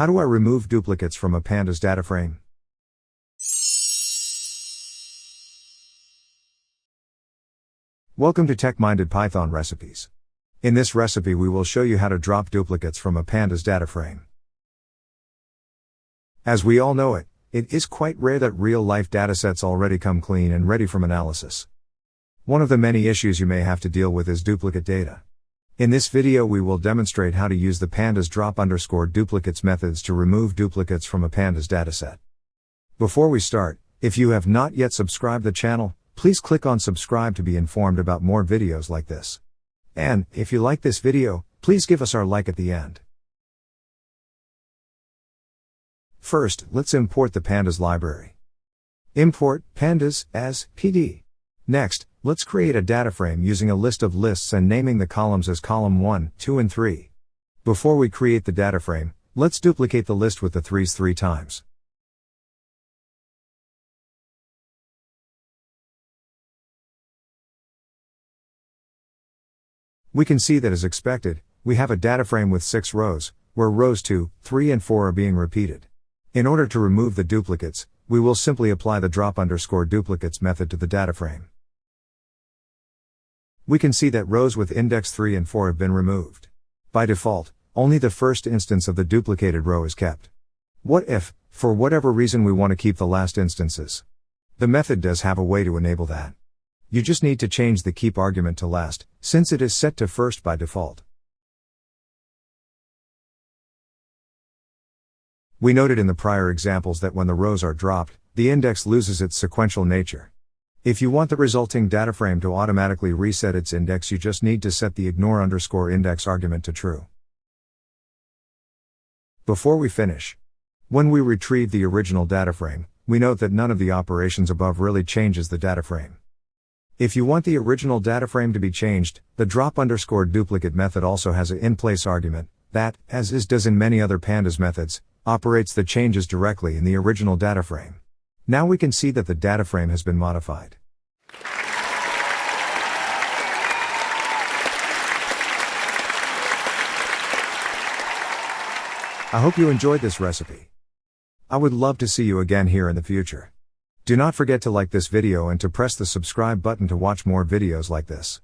How do I remove duplicates from a Pandas Dataframe? Welcome to Tech-Minded Python Recipes. In this recipe we will show you how to drop duplicates from a Pandas Dataframe. As we all know it is quite rare that real-life datasets already come clean and ready from analysis. One of the many issues you may have to deal with is duplicate data. In this video we will demonstrate how to use the pandas drop_duplicates methods to remove duplicates from a pandas dataset. Before we start, if you have not yet subscribed the channel, please click on subscribe to be informed about more videos like this. And, if you like this video, please give us our like at the end. First, let's import the pandas library. Import pandas as pd. Next, let's create a dataframe using a list of lists and naming the columns as column 1, 2 and 3. Before we create the dataframe, let's duplicate the list with the 3's 3 times. We can see that as expected, we have a dataframe with 6 rows, where rows 2, 3 and 4 are being repeated. In order to remove the duplicates, we will simply apply the drop_duplicates method to the dataframe. We can see that rows with index 3 and 4 have been removed. By default, only the first instance of the duplicated row is kept. What if, for whatever reason we want to keep the last instances? The method does have a way to enable that. You just need to change the keep argument to last, since it is set to first by default. We noted in the prior examples that when the rows are dropped, the index loses its sequential nature. If you want the resulting dataframe to automatically reset its index, you just need to set the ignore_index argument to true. Before we finish, when we retrieve the original dataframe, we note that none of the operations above really changes the dataframe. If you want the original dataframe to be changed, the drop_duplicate method also has an in-place argument that, as does in many other pandas methods, operates the changes directly in the original dataframe. Now we can see that the dataframe has been modified. I hope you enjoyed this recipe. I would love to see you again here in the future. Do not forget to like this video and to press the subscribe button to watch more videos like this.